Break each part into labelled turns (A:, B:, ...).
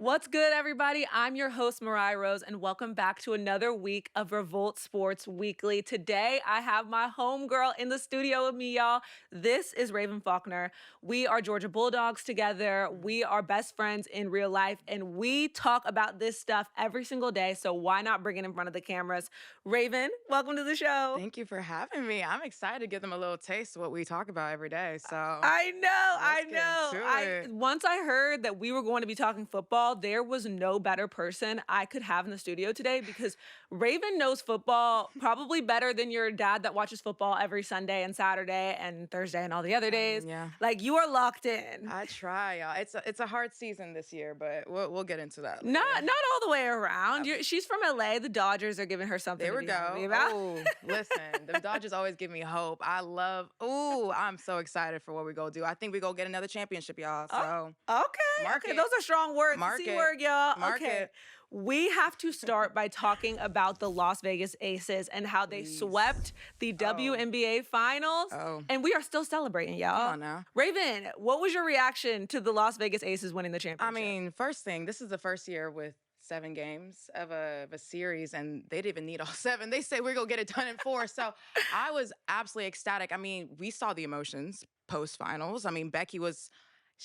A: What's good, everybody? I'm your host, Mariah Rose, and welcome back to another week of Revolt Sports Weekly. Today, I have my homegirl in the studio with me, y'all. This is Raven Faulkner. We are Georgia Bulldogs together. We are best friends in real life, and we talk about this stuff every single day, so why not bring it in front of the cameras? Raven, welcome to the show.
B: Thank you for having me. I'm excited to give them a little taste of what we talk about every day. So
A: I know. Once I heard that we were going to be talking football, there was no better person I could have in the studio today because Raven knows football probably better than your dad that watches football every Sunday and Saturday and Thursday and all the other days.
B: Yeah.
A: Like, you are locked in.
B: I try, y'all. It's a hard season this year, but we'll get into that later.
A: Not all the way around. She's from LA. The Dodgers are giving her something
B: There
A: to
B: we
A: be happy
B: go.
A: about.
B: Oh, listen, the Dodgers always give me hope. I'm so excited for what we go do. I think we go get another championship, y'all. So
A: Okay. Those are strong words.
B: Mark
A: C
B: it.
A: word, y'all.
B: Mark
A: Okay.
B: it.
A: We have to start by talking about the Las Vegas Aces and how they swept the WNBA finals. And we are still celebrating, y'all.
B: Come on now.
A: Raven, what was your reaction to the Las Vegas Aces winning the championship?
B: I mean, first thing, this is the first year with 7 games of a series, and they didn't even need all 7. They say we're going to get it done in 4. So I was absolutely ecstatic. I mean, we saw the emotions post-finals. I mean, Becky was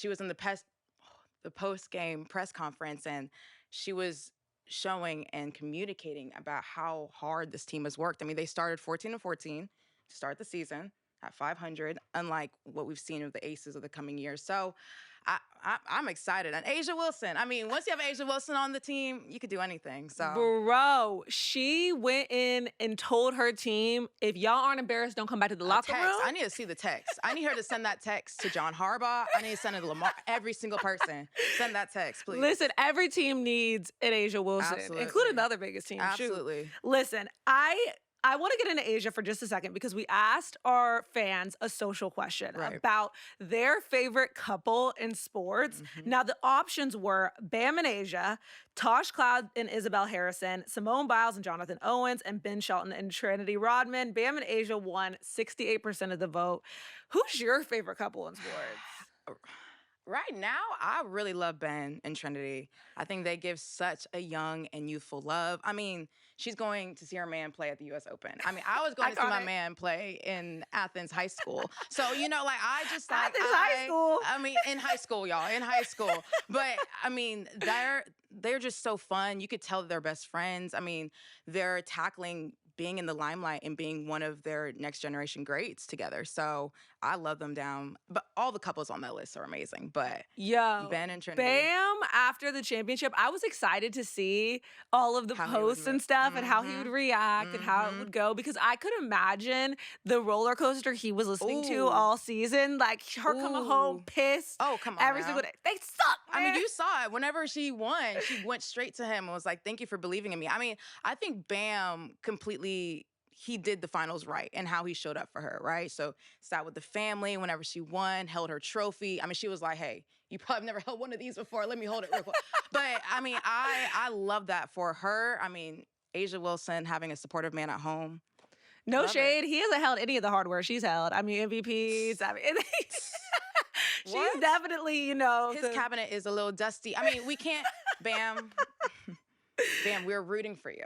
B: in the post-game press conference, and she was showing and communicating about how hard this team has worked. I mean, they started 14-14 to start the season at 500, unlike what we've seen of the Aces of the coming years. So I'm excited. And A'ja Wilson, I mean, once you have A'ja Wilson on the team, you could do anything. So,
A: bro, she went in and told her team, if y'all aren't embarrassed, don't come back to the locker room.
B: I need to see the text. I need her to send that text to John Harbaugh. I need to send it to Lamar. Every single person. Send that text, please.
A: Listen, every team needs an A'ja Wilson,
B: Absolutely.
A: including the other biggest team.
B: Absolutely.
A: Shoot. Listen, I want to get into A'ja for just a second because we asked our fans a social question about their favorite couple in sports. Now, the options were Bam and A'ja, Tosh Cloud and Isabel Harrison, Simone Biles and Jonathan Owens, and Ben Shelton and Trinity Rodman. Bam and A'ja won 68% of the vote. Who's your favorite couple in sports?
B: Right now, I really love Ben and Trinity. I think they give such a young and youthful love. I mean, she's going to see her man play at the U.S. Open. I mean, I was going to see my man play in Athens High School. So, you know, like, I just like...
A: Athens High School?
B: I mean, in high school, y'all, in high school. But, I mean, they're just so fun. You could tell they're best friends. I mean, they're tackling being in the limelight and being one of their next generation greats together. So I love them down. But all the couples on that list are amazing. But Ben and Trinity.
A: Bam, after the championship, I was excited to see all of the posts and stuff and how he would react and how it would go, because I could imagine the roller coaster he was listening to all season. Like, her coming home pissed.
B: Oh, come on
A: every
B: now.
A: single day. They suck, man.
B: I mean, you saw it. Whenever she won, she went straight to him and was like, thank you for believing in me. I mean, I think Bam he did the finals right and how he showed up for her, right? So sat with the family whenever she won, held her trophy. I mean, she was like, hey, you probably never held one of these before. Let me hold it real quick. But, I mean, I love that for her. I mean, A'ja Wilson having a supportive man at home.
A: No shade. He hasn't held any of the hardware she's held. I mean, MVPs. I mean, she's definitely,
B: His cabinet is a little dusty. I mean, we can't, Bam, we're rooting for you.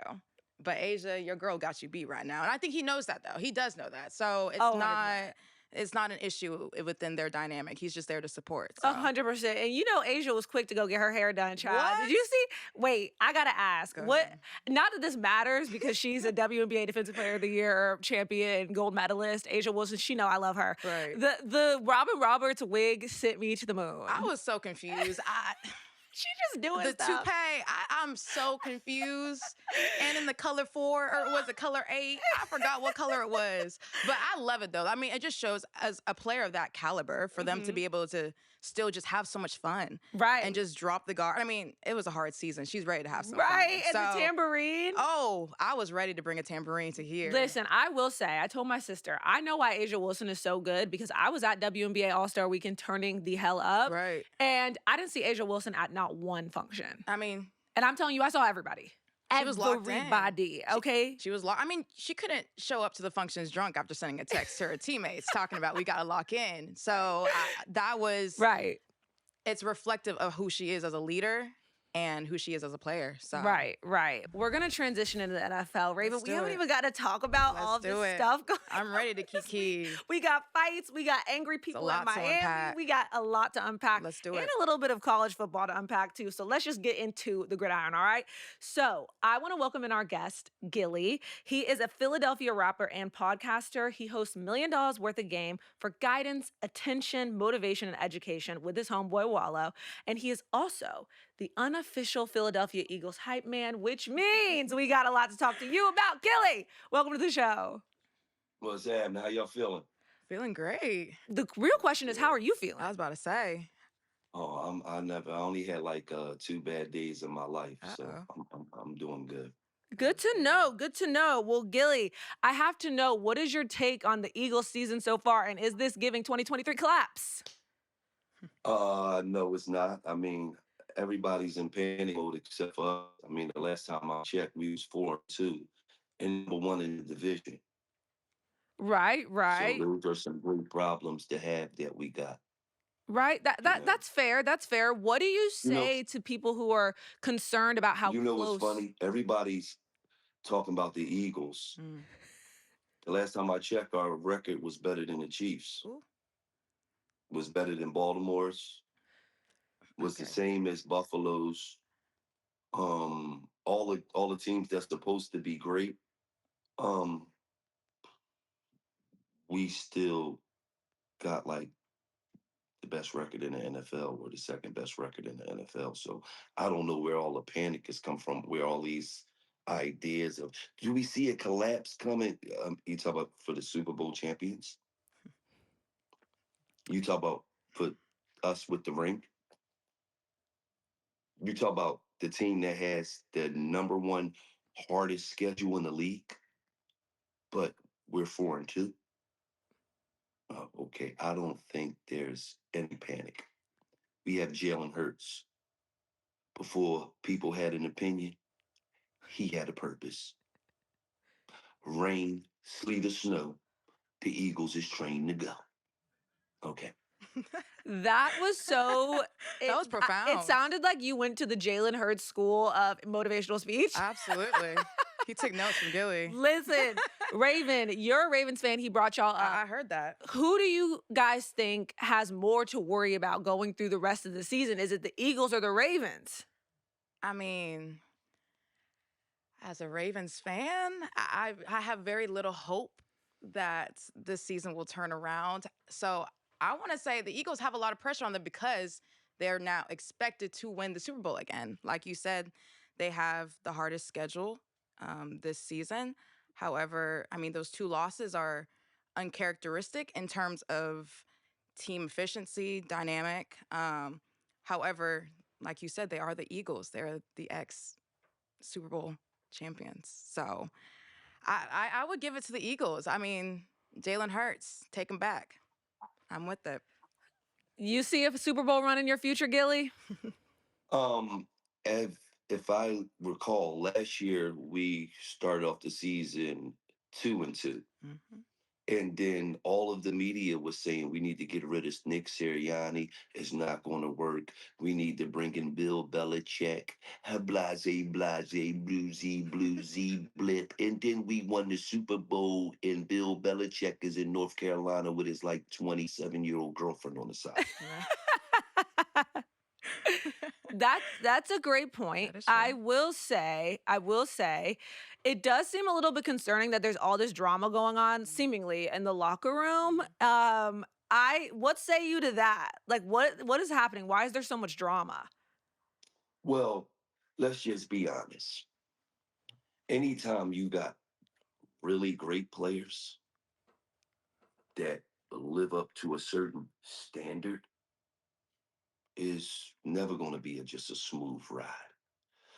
B: But A'ja, your girl got you beat right now. And I think he knows that, though. He does know that. So it's not an issue within their dynamic. He's just there to support.
A: 100%. And A'ja was quick to go get her hair done, child. Did you see? Wait, I got to ask. Not that this matters because she's a WNBA Defensive Player of the Year champion, gold medalist. A'ja Wilson, she know I love her.
B: Right.
A: The Robin Roberts wig sent me to the moon.
B: I was so confused.
A: She just doing
B: the
A: stuff.
B: toupee. I'm so confused. And in the color 4, or was it color 8? I forgot what color it was. But I love it, though. I mean, it just shows, as a player of that caliber, for them to be able to still just have so much fun.
A: Right.
B: And just drop the guard. I mean, it was a hard season. She's ready to have some
A: fun. And
B: the
A: tambourine.
B: Oh, I was ready to bring a tambourine to here.
A: Listen, I will say, I told my sister, I know why A'ja Wilson is so good because I was at WNBA All-Star Weekend turning the hell up.
B: Right.
A: And I didn't see A'ja Wilson at not one function.
B: I mean.
A: And I'm telling you, I saw everybody.
B: She was locked in.
A: Everybody, okay?
B: She was locked. I mean, she couldn't show up to the functions drunk after sending a text to her teammates talking about, we got to lock in. So that was.
A: Right.
B: It's reflective of who she is as a leader. and who she is as a player. So
A: Right. We're going to transition into the NFL. Raven, we haven't
B: it.
A: even got to talk about all
B: Let's
A: this
B: do it.
A: stuff going
B: I'm ready to
A: on this
B: kiki.
A: week. We got fights. We got angry
B: It's a
A: people in
B: lot to
A: Miami.
B: unpack.
A: We got a lot to unpack.
B: Let's do
A: And
B: it.
A: a little bit of college football to unpack too. So let's just get into the gridiron, all right? So I want to welcome in our guest, Gillie. He is a Philadelphia rapper and podcaster. He hosts $1 Million Worth of Game for guidance, attention, motivation, and education with his homeboy Wallow. And he is also the unofficial Philadelphia Eagles hype man, which means we got a lot to talk to you about. Gillie, welcome to the show.
C: What's happening? How y'all feeling?
B: Feeling great.
A: The real question is, how are you feeling?
B: I was about to say.
C: Oh, I only had like 2 bad days in my life, so I'm doing good.
A: Good to know. Well, Gillie, I have to know, what is your take on the Eagles season so far, and is this giving 2023 collapse?
C: No, it's not. I mean, everybody's in panic mode except for us. I mean, the last time I checked, we was 4-2 and #1 in the division.
A: Right.
C: So those are some great problems to have that we got.
A: Right. That's fair. That's fair. What do you say to people who are concerned about how close?
C: What's funny? Everybody's talking about the Eagles. The last time I checked, our record was better than the Chiefs.
B: Ooh.
C: Was better than Baltimore's. Was the same as Buffalo's. All the teams that's supposed to be great. We still got like the best record in the NFL, or the second best record in the NFL. So I don't know where all the panic has come from, where all these ideas of, do we see a collapse coming? You talk about for the Super Bowl champions. You talk about for us with the ring. You talk about the team that has the #1 hardest schedule in the league, but we're 4-2. Okay, I don't think there's any panic. We have Jalen Hurts. Before people had an opinion, he had a purpose. Rain, sleet, or snow, the Eagles is trained to go. Okay.
A: That was so.
B: That was profound.
A: It sounded like you went to the Jalen Hurts School of Motivational Speech.
B: Absolutely. He took notes from Gillie.
A: Listen, Raven, you're a Ravens fan. He brought y'all up.
B: I heard that.
A: Who do you guys think has more to worry about going through the rest of the season? Is it the Eagles or the Ravens?
B: I mean, as a Ravens fan, I have very little hope that this season will turn around. So I want to say the Eagles have a lot of pressure on them because they're now expected to win the Super Bowl again. Like you said, they have the hardest schedule this season. However, I mean, those 2 losses are uncharacteristic in terms of team efficiency, dynamic. However, like you said, they are the Eagles. They're the ex-Super Bowl champions. So I would give it to the Eagles. I mean, Jalen Hurts, take him back. I'm with it.
A: You see a Super Bowl run in your future, Gillie?
C: If I recall, last year we started off the season 2-2. And then all of the media was saying we need to get rid of Nick Sirianni. It's not going to work. We need to bring in Bill Belichick. Blase, bluesy, blip. And then we won the Super Bowl, and Bill Belichick is in North Carolina with his like 27-year-old girlfriend on the side.
A: That's a great point. I will say, it does seem a little bit concerning that there's all this drama going on, seemingly, in the locker room. What say you to that? Like, what is happening? Why is there so much drama?
C: Well, let's just be honest. Anytime you got really great players that live up to a certain standard, is never going to be just a smooth ride.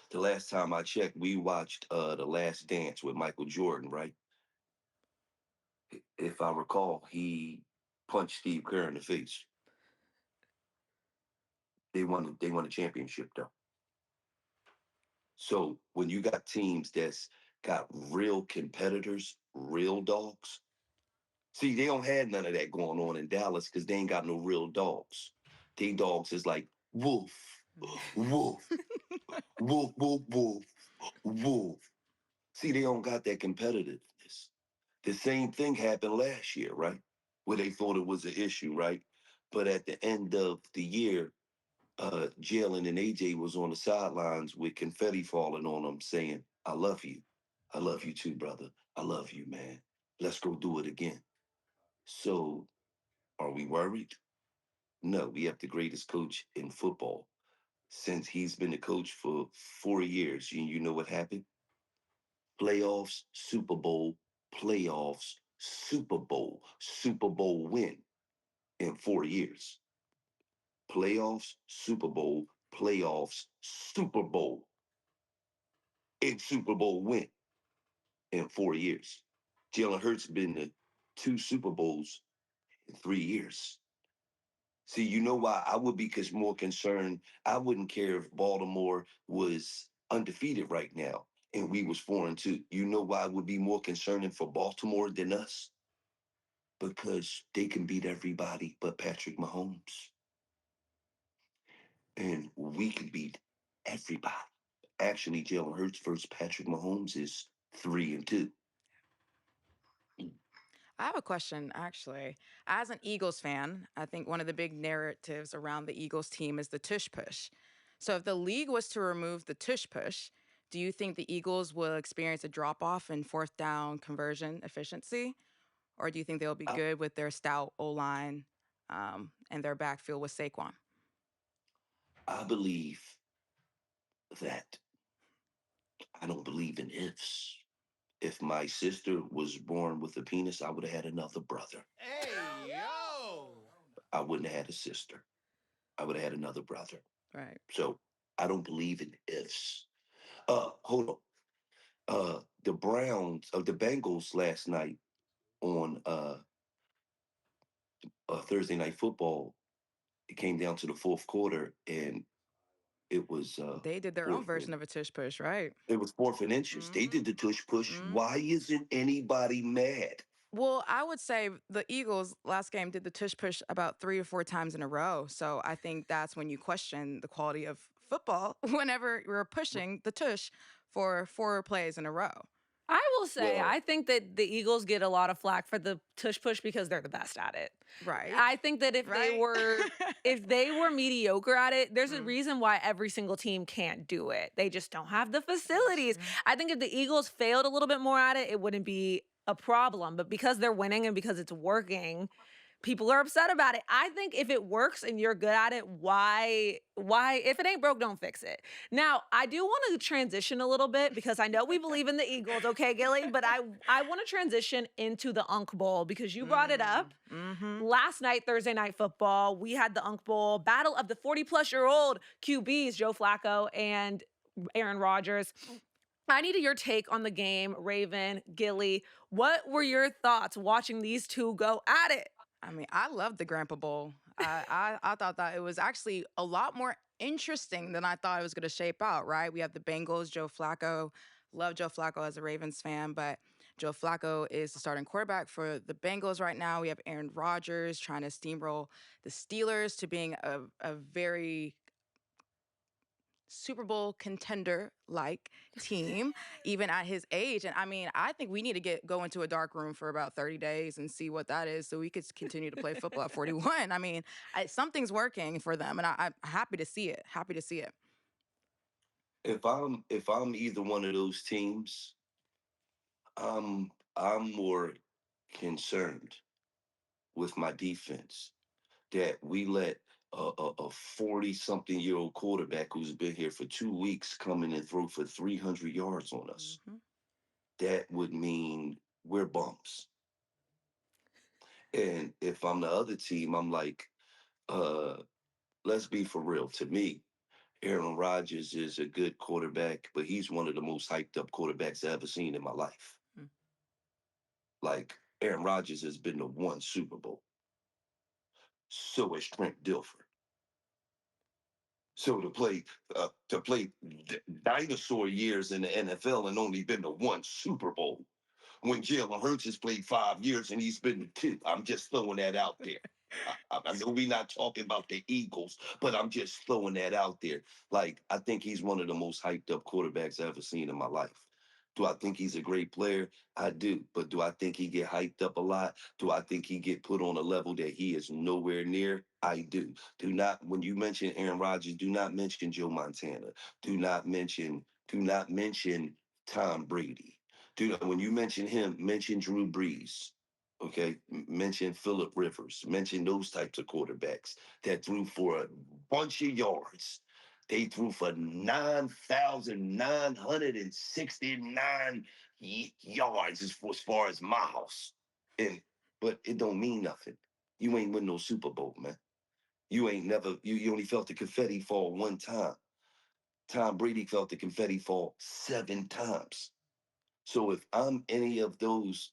C: The last time I checked, we watched The Last Dance with Michael Jordan, right? If I recall, he punched Steve Kerr in the face. They won a championship, though. So when you got teams that's got real competitors, real dogs, see, they don't have none of that going on in Dallas because they ain't got no real dogs. They dogs is like Wolf, Wolf, wolf, wolf, wolf, wolf. See, they don't got that competitiveness. The same thing happened last year, right? Where they thought it was an issue, right? But at the end of the year, Jalen and AJ was on the sidelines with confetti falling on them saying, I love you. I love you too, brother. I love you, man. Let's go do it again. So are we worried? No, we have the greatest coach in football. Since he's been the coach for 4 years, you know what happened? Playoffs, Super Bowl, playoffs, Super Bowl win in 4 years. Playoffs, Super Bowl, playoffs, Super Bowl, and Super Bowl win in 4 years. Jalen Hurts been to 2 Super Bowls in 3 years. See, you know why I would be more concerned. I wouldn't care if Baltimore was undefeated right now and we was 4-2. You know why I would be more concerning for Baltimore than us? Because they can beat everybody but Patrick Mahomes. And we can beat everybody. Actually, Jalen Hurts versus Patrick Mahomes is 3-2.
B: I have a question, actually. As an Eagles fan, I think one of the big narratives around the Eagles team is the tush push. So if the league was to remove the tush push, do you think the Eagles will experience a drop off in fourth down conversion efficiency? Or do you think they'll be
C: I,
B: good with their stout O line and their backfield with Saquon?
C: I believe that I don't believe in ifs. If my sister was born with a penis, I would have had another brother.
D: Hey, yo!
C: I wouldn't have had a sister. I would have had another brother.
B: Right.
C: So I don't believe in ifs. Hold on. The Bengals last night on Thursday Night Football, it came down to the fourth quarter, and it was
B: They did their own
C: fourth
B: version
C: and
B: of a tush push, right?
C: it was fourth and inches. They
B: Mm-hmm.
C: did the tush push.
B: Mm-hmm.
C: Why isn't anybody mad?
B: Well, I would say the Eagles last game did the tush push about 3 or 4 times in a row. So I think that's when you question the quality of football whenever we're pushing the tush for 4 plays in a row.
A: I will say,
C: Well,
A: I think that the Eagles get a lot of flack for the tush push because they're the best at it.
B: Right.
A: I think that if they
B: Right.
A: were mediocre at it, there's a
B: Mm.
A: reason why every single team can't do it. They just don't have the
B: That's
A: facilities.
B: true.
A: I think if the Eagles failed a little bit more at it, it wouldn't be a problem. But because they're winning and because it's working, people are upset about it. I think if it works and you're good at it, why if it ain't broke, don't fix it. Now, I do want to transition a little bit because I know we believe in the Eagles, okay, Gillie, but I want to transition into the Unk Bowl because you brought it up.
B: Mm-hmm.
A: Last night, Thursday Night Football, we had the Unk Bowl, battle of the 40-plus-year-old QBs, Joe Flacco and Aaron Rodgers. I needed your take on the game, Raven, Gillie. What were your thoughts watching these two go at it?
B: I mean, I love the Grandpa Bowl. I thought that it was actually a lot more interesting than I thought it was going to shape out, right? We have the Bengals, Joe Flacco. Love Joe Flacco as a Ravens fan, but Joe Flacco is the starting quarterback for the Bengals right now. We have Aaron Rodgers trying to steamroll the Steelers to being a very Super Bowl contender like team, even at his age. And I mean, I think we need to go into a dark room for about 30 days and see what that is so we could continue to play football at 41. I mean, something's working for them, and I'm happy to see it. Happy to see it.
C: if I'm either one of those teams, I'm more concerned with my defense that we let a 40-something-year-old quarterback who's been here for 2 weeks come in and throw for 300 yards on us.
B: Mm-hmm.
C: That would mean we're bumps. And if I'm the other team, I'm like, uh, let's be for real. To me, Aaron Rodgers is a good quarterback, but he's one of the most hyped up quarterbacks I've ever seen in my life.
B: Mm.
C: Like, Aaron Rodgers has been to one Super Bowl. So has Trent Dilfer. So to play dinosaur years in the NFL and only been to one Super Bowl, when Jalen Hurts has played 5 years and he's been to two. I'm just throwing that out there. I know we're not talking about the Eagles, but I'm just throwing that out there. Like, I think he's one of the most hyped up quarterbacks I've ever seen in my life. Do I think he's a great player? I do. But do I think he get hyped up a lot? Do I think he get put on a level that he is nowhere near? I do. Do not, when you mention Aaron Rodgers, do not mention Joe Montana. Do not mention Tom Brady. When you mention him, mention Drew Brees. Okay, mention Phillip Rivers, mention those types of quarterbacks that threw for a bunch of yards. They threw for 9,969 yards as far as miles. But it don't mean nothing. You ain't win no Super Bowl, man. You only felt the confetti fall one time. Tom Brady felt the confetti fall 7 times. So if I'm any of those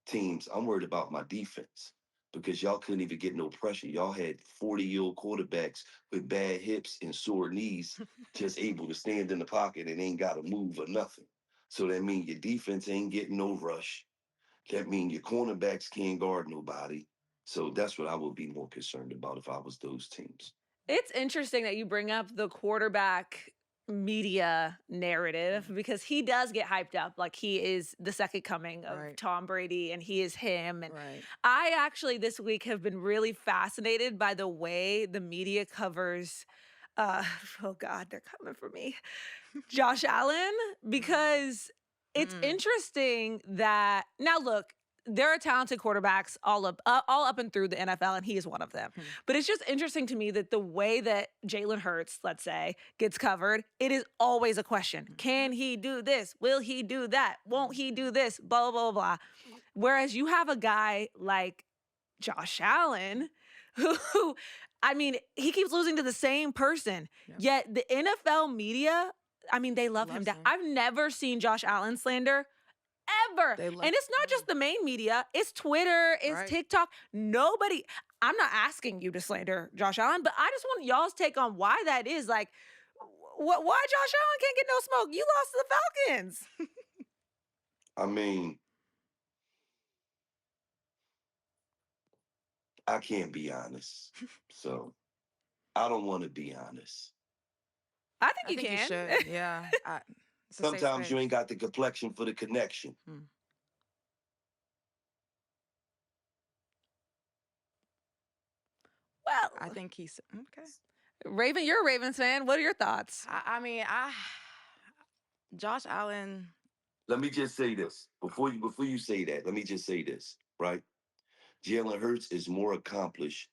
C: teams, I'm worried about my defense because y'all couldn't even get no pressure. Y'all had 40-year-old quarterbacks with bad hips and sore knees, just able to stand in the pocket and ain't got to move or nothing. So that means your defense ain't getting no rush. That means your cornerbacks can't guard nobody. So that's what I would be more concerned about if I was those teams.
A: It's interesting that you bring up the quarterback media narrative because he does get hyped up like he is the second coming of Tom Brady and he is him. And I actually this week have been really fascinated by the way the media covers oh God, they're coming for me. Josh Allen, because it's interesting that now look, there are talented quarterbacks all up and through the NFL, and he is one of them. But it's just interesting to me that the way that Jalen Hurts, let's say, gets covered, it is always a question. Can he do this? Will he do that? Won't he do this? Blah, blah, blah, blah. Whereas you have a guy like Josh Allen, who, I mean, he keeps losing to the same person. Yet the NFL media, I mean, they love him down. I've never seen Josh Allen slander ever. And it's not just the main media. It's Twitter. It's TikTok. Nobody, I'm not asking you to slander Josh Allen, but I just want y'all's take on why that is. Like, why Josh Allen can't get no smoke? You lost to the Falcons.
C: I mean, I can't be honest. So I don't want to be honest.
A: I think you can.
B: You should. Yeah.
C: Sometimes you ain't got the complexion for the connection.
A: Well,
B: I think he's okay.
A: Raven, you're a Ravens fan. What are your thoughts?
B: I mean, Josh Allen.
C: Let me just say this before you say that. Let me just say this, right? Jalen Hurts is more accomplished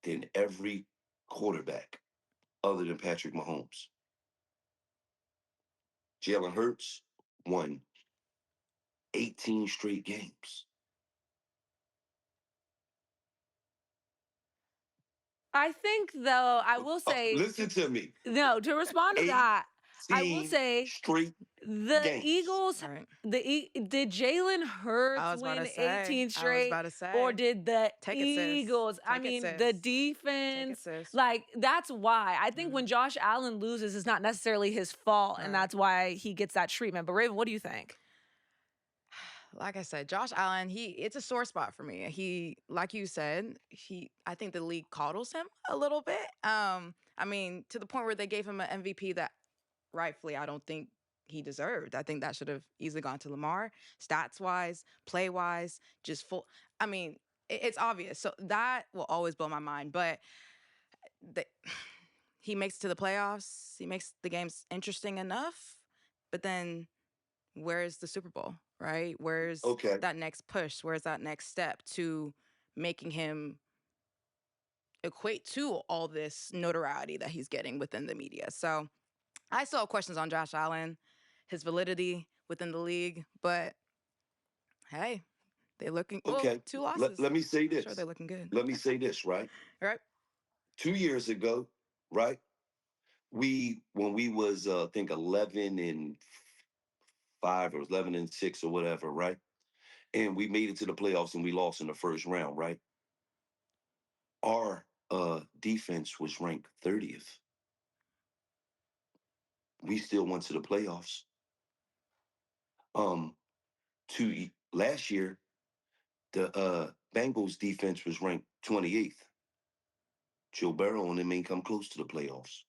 C: than every quarterback other than Patrick Mahomes. Jalen Hurts won 18 straight games.
A: I think, though, I will say...
C: listen to me.
A: No, to respond to that, I will say...
C: straight
A: the
C: games.
A: Eagles, did Jalen Hurts win 18 straight? Or did the Eagles? I mean, the defense. Like, that's why. I think when Josh Allen loses, it's not necessarily his fault, and that's why he gets that treatment. But Raven, what do you think?
B: Like I said, Josh Allen, it's a sore spot for me. He, like you said, I think the league coddles him a little bit. I mean, to the point where they gave him an MVP that rightfully I don't think he deserved. I think that should have easily gone to Lamar, stats-wise, play-wise, just full. I mean, it's obvious. So that will always blow my mind. But he makes it to the playoffs. He makes the games interesting enough. But then where's the Super Bowl, right? Where's that next push? Where's that next step to making him equate to all this notoriety that he's getting within the media? So I still have questions on Josh Allen, his validity within the league, but hey, they're looking well, 2 losses.
C: Let me say this.
B: Sure, they're looking good.
C: Let me say this, right?
B: Right.
C: 2 years ago, right? When we was I think 11-5 or 11-6 or whatever, right? And we made it to the playoffs and we lost in the first round, right? Our defense was ranked 30th. We still went to the playoffs. Last year, the Bengals defense was ranked 28th. Joe Burrow and them ain't come close to the playoffs.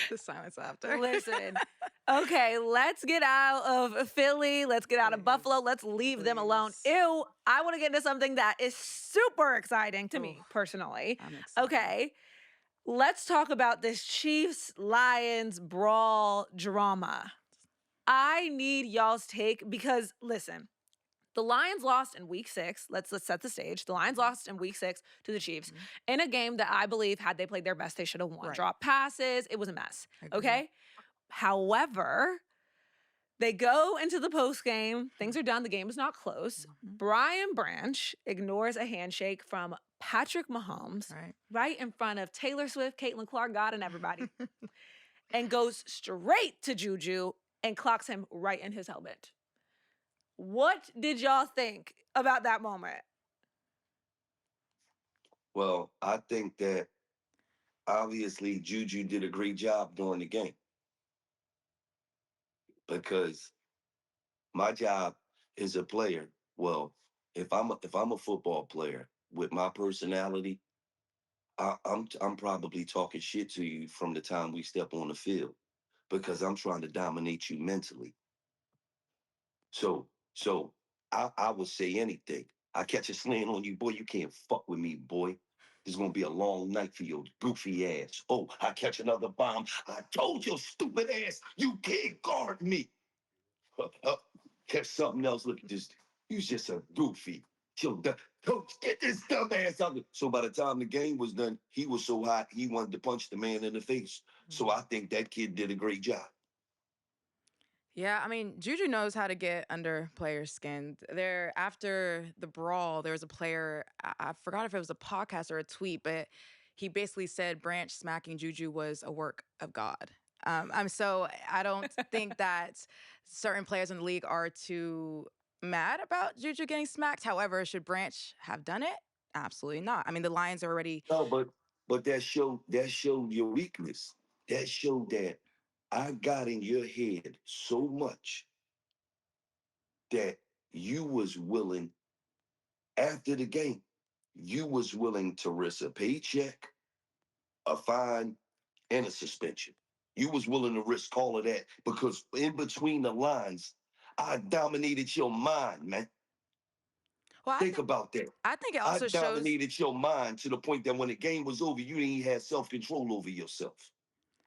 B: The silence after.
A: Listen. Okay, let's get out of Philly. Let's get out of Buffalo. Let's leave them alone. Ew, I want to get into something that is super exciting to me personally.
B: I'm excited.
A: Okay, let's talk about this Chiefs-Lions brawl drama. I need y'all's take because, listen, the Lions lost in week 6. Let's set the stage. The Lions lost in week 6 to the Chiefs in a game that I believe, had they played their best, they should have won.
B: Right.
A: Drop passes. It was a mess. Okay? However, they go into the postgame. Things are done. The game is not close. Brian Branch ignores a handshake from Patrick Mahomes right in front of Taylor Swift, Caitlin Clark, God, and everybody, and goes straight to Juju and clocks him right in his helmet. What did y'all think about that moment?
C: Well, I think that obviously Juju did a great job during the game, because my job as a player, well, if I'm a football player with my personality, I'm probably talking shit to you from the time we step on the field, because I'm trying to dominate you mentally. So I would say anything. I catch a slant on you, boy, you can't fuck with me, boy. There's gonna be a long night for your goofy ass. Oh, I catch another bomb. I told your stupid ass you can't guard me. Catch something else. Look at this. You's just a goofy. Coach, get this dumb ass out. So by the time the game was done, he was so hot, he wanted to punch the man in the face. So I think that kid did a great job.
B: Yeah, I mean, Juju knows how to get under players' skin. There, after the brawl, there was a player, I forgot if it was a podcast or a tweet, but he basically said Branch smacking Juju was a work of God. So I don't think that certain players in the league are too mad about Juju getting smacked. However, should Branch have done it? Absolutely not. I mean, the Lions are already.
C: No, but that showed your weakness. That showed that I got in your head so much that you was willing, after the game, you was willing to risk a paycheck, a fine, and a suspension. You was willing to risk all of that because in between the lines, I dominated your mind, man.
B: Well,
C: Think about that.
B: I think it
C: I
B: also shows.
C: dominated your mind to the point that when the game was over, you didn't even have self-control over yourself.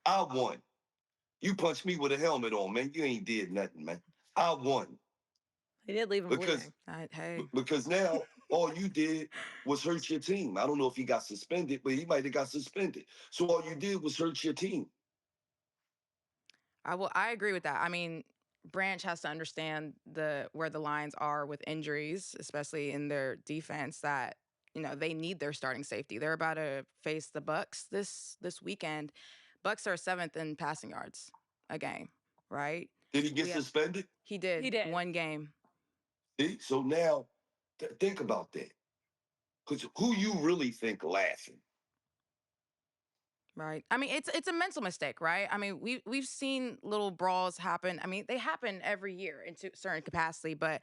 C: I won. You punched me with a helmet on, man. You ain't did nothing, man. I won.
A: He did leave him bleeding.
C: Because now all you did was hurt your team. I don't know if he got suspended, but he might have got suspended. So all you did was hurt your team.
B: I agree with that. I mean, Branch has to understand where the Lions are with injuries, especially in their defense, that they need their starting safety. They're about to face the Bucks this weekend. Bucks are 7th in passing yards a game, right?
C: Did he get suspended?
B: He did.
A: He did.
B: 1 game.
C: See? So now think about that. Because who you really think laughing?
B: Right. I mean, it's a mental mistake, right? I mean, we've seen little brawls happen. I mean, they happen every year into a certain capacity, but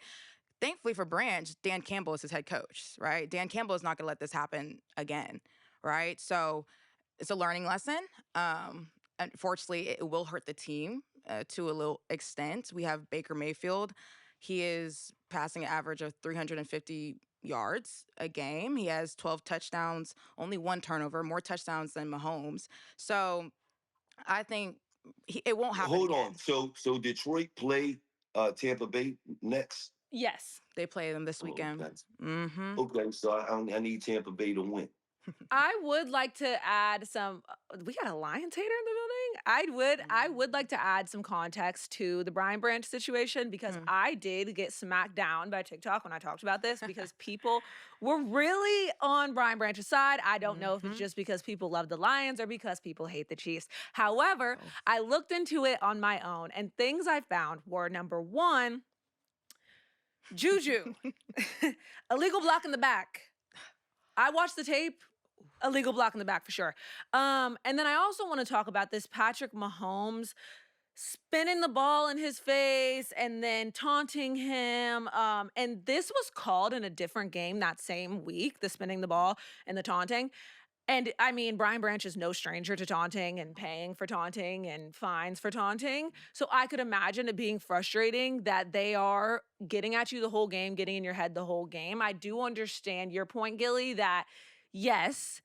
B: thankfully for Branch, Dan Campbell is his head coach, right? Dan Campbell is not going to let this happen again, right? So it's a learning lesson. Unfortunately, it will hurt the team to a little extent. We have Baker Mayfield. He is passing an average of 350 yards a game. He has 12 touchdowns, only 1 turnover, more touchdowns than Mahomes. So I think it won't happen
C: Hold
B: again.
C: on. So Detroit play Tampa Bay next?
A: Yes.
B: They play them this weekend.
C: Okay. Okay, so I need Tampa Bay to win.
A: I would like to add some. We got a Lions hater in the building. I would like to add some context to the Brian Branch situation, because I did get smacked down by TikTok when I talked about this, because people were really on Brian Branch's side. I don't know if it's just because people love the Lions or because people hate the Chiefs. However, I looked into it on my own, and things I found were, number one, Juju, illegal block in the back. I watched the tape. Illegal block in the back for sure. And then I also want to talk about this Patrick Mahomes spinning the ball in his face and then taunting him. And this was called in a different game that same week, the spinning the ball and the taunting. And I mean, Brian Branch is no stranger to taunting and paying for taunting and fines for taunting. So I could imagine it being frustrating that they are getting at you the whole game, getting in your head the whole game. I do understand your point, Gillie, that yes,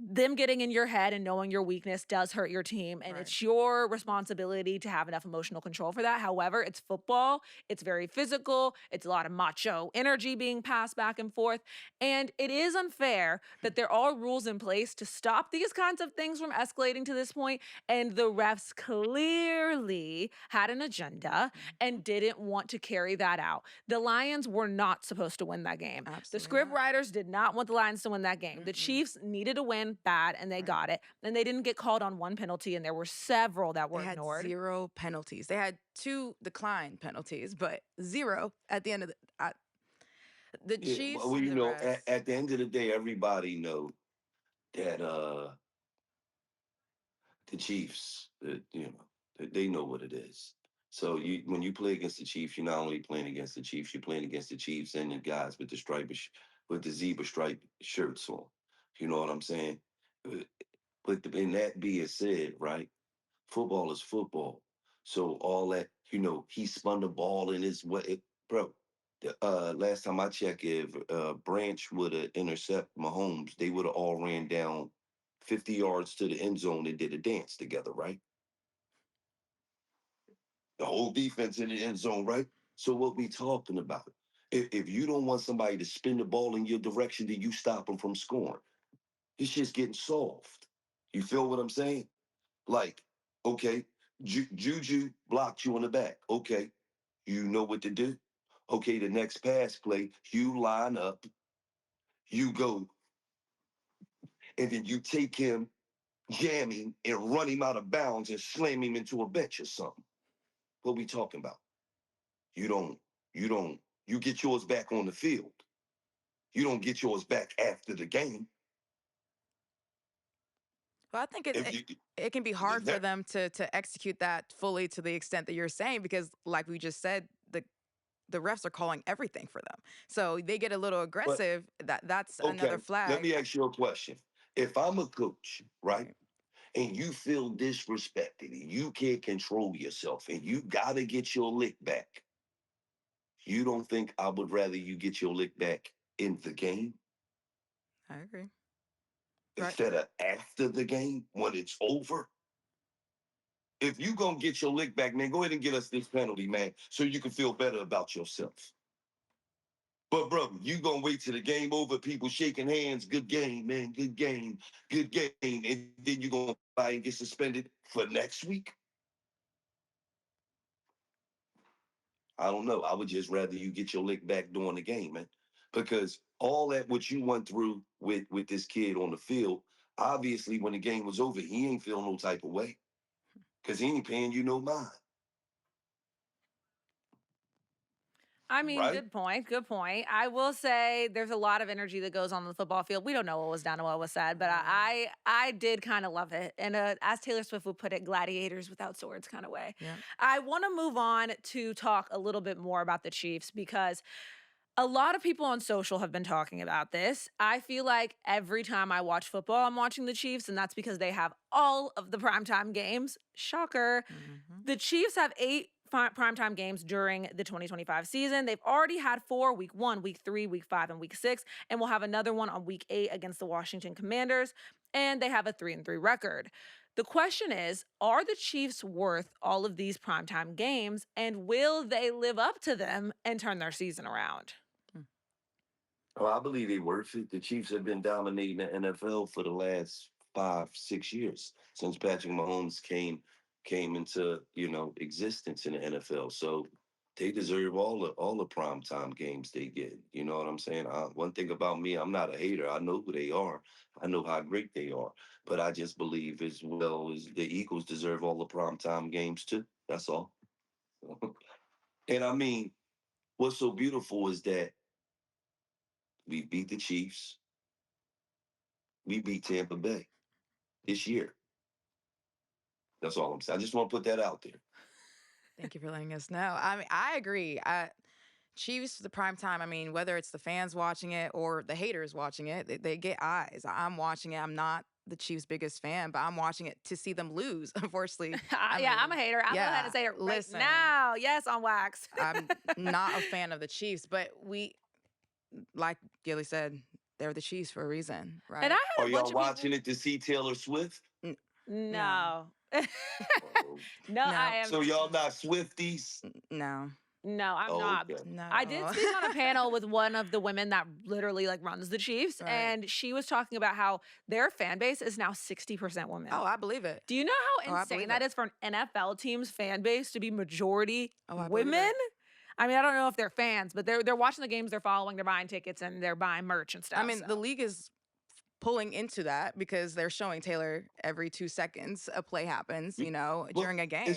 A: them getting in your head and knowing your weakness does hurt your team. And it's your responsibility to have enough emotional control for that. However, it's football. It's very physical. It's a lot of macho energy being passed back and forth. And it is unfair that there are rules in place to stop these kinds of things from escalating to this point. And the refs clearly had an agenda and didn't want to carry that out. The Lions were not supposed to win that game. The script writers did not want the Lions to win that game. The Chiefs needed to win bad, and they got it. And they didn't get called on one penalty, and there were several that were ignored.
B: They had 0 penalties. They had 2 declined penalties, but 0 at the end of the Chiefs.
C: Well, you know, at the end of the day, everybody know that the Chiefs, you know, they know what it is. So when you play against the Chiefs, you're not only playing against the Chiefs, you're playing against the Chiefs and the guys with with the zebra stripe shirts on. You know what I'm saying? But in that being said, right? Football is football. So all that, you know, he spun the ball in his way, bro. Last time I checked, if Branch would have intercepted Mahomes, they would have all ran down 50 yards to the end zone and did a dance together, right? The whole defense in the end zone, right? So what we talking about? If you don't want somebody to spin the ball in your direction, then you stop them from scoring. This shit's getting soft. You feel what I'm saying? Like, okay, Juju blocked you in the back. Okay, you know what to do. Okay, the next pass play, you line up, you go, and then you take him jamming and run him out of bounds and slam him into a bench or something. What we talking about? You get yours back on the field. You don't get yours back after the game.
B: Well, I think it can be hard for them to execute that fully to the extent that you're saying, because like we just said, the refs are calling everything for them. So they get a little aggressive. That's another flag.
C: Let me ask you a question. If I'm a coach, right, and you feel disrespected and you can't control yourself and you got to get your lick back, you don't think I would rather you get your lick back in the game?
B: I agree.
C: Instead of after the game when it's over? If you gonna get your lick back, man, go ahead and get us this penalty, man, so you can feel better about yourself. But bro, you gonna wait till the game over, people shaking hands, good game, man, good game, and then you gonna buy and get suspended for next week? I don't know. I would just rather you get your lick back during the game, man. Because all that what you went through with this kid on the field, obviously when the game was over, he ain't feel no type of way. Because he ain't paying you no mind.
A: I mean, good point. Good point. I will say there's a lot of energy that goes on the football field. We don't know what was done or what was said, but I did kind of love it. And as Taylor Swift would put it, gladiators without swords kind of way. Yeah. I want to move on to talk a little bit more about the Chiefs, because a lot of people on social have been talking about this. I feel like every time I watch football, I'm watching the Chiefs, and that's because they have all of the primetime games. Shocker. Mm-hmm. The Chiefs have 8 primetime games during the 2025 season. They've already had 4, week 1, week 3, week 5, and week 6, and we'll have another one on week 8 against the Washington Commanders, and they have a 3-3 record. The question is, are the Chiefs worth all of these primetime games, and will they live up to them and turn their season around?
C: Well, I believe they're worth it. The Chiefs have been dominating the NFL for the last 5-6 years since Patrick Mahomes came into existence in the NFL. So they deserve all the primetime games they get. You know what I'm saying? One thing about me, I'm not a hater. I know who they are. I know how great they are. But I just believe as well as the Eagles deserve all the primetime games too. That's all. And I mean, what's so beautiful is that we beat the Chiefs. We beat Tampa Bay this year. That's all I'm saying. I just want to put that out there.
B: Thank you for letting us know. I mean, I agree. Chiefs, the prime time. I mean, whether it's the fans watching it or the haters watching it, they get eyes. I'm watching it. I'm not the Chiefs' biggest fan, but I'm watching it to see them lose. Unfortunately,
A: I'm a hater. I'll go ahead and say it right now. Yes, on wax.
B: I'm not a fan of the Chiefs, but like Gillie said, they're the Chiefs for a reason, right?
A: And I had
C: Are y'all watching it to see Taylor Swift?
A: No.
B: No,
A: I am.
C: So y'all not Swifties?
B: No.
A: No, I'm not.
C: Okay.
B: No.
A: I did speak on a panel with one of the women that literally like runs the Chiefs,
B: Right.
A: and she was talking about how their fan base is now 60% women.
B: Oh, I believe it.
A: Do you know how insane that is for an NFL team's fan base to be majority
B: I
A: women? I mean, I don't know if they're fans, but they're watching the games, they're following, they're buying tickets, and they're buying merch and stuff.
B: I mean, the league is pulling into that because they're showing Taylor every 2 seconds a play happens, during a game.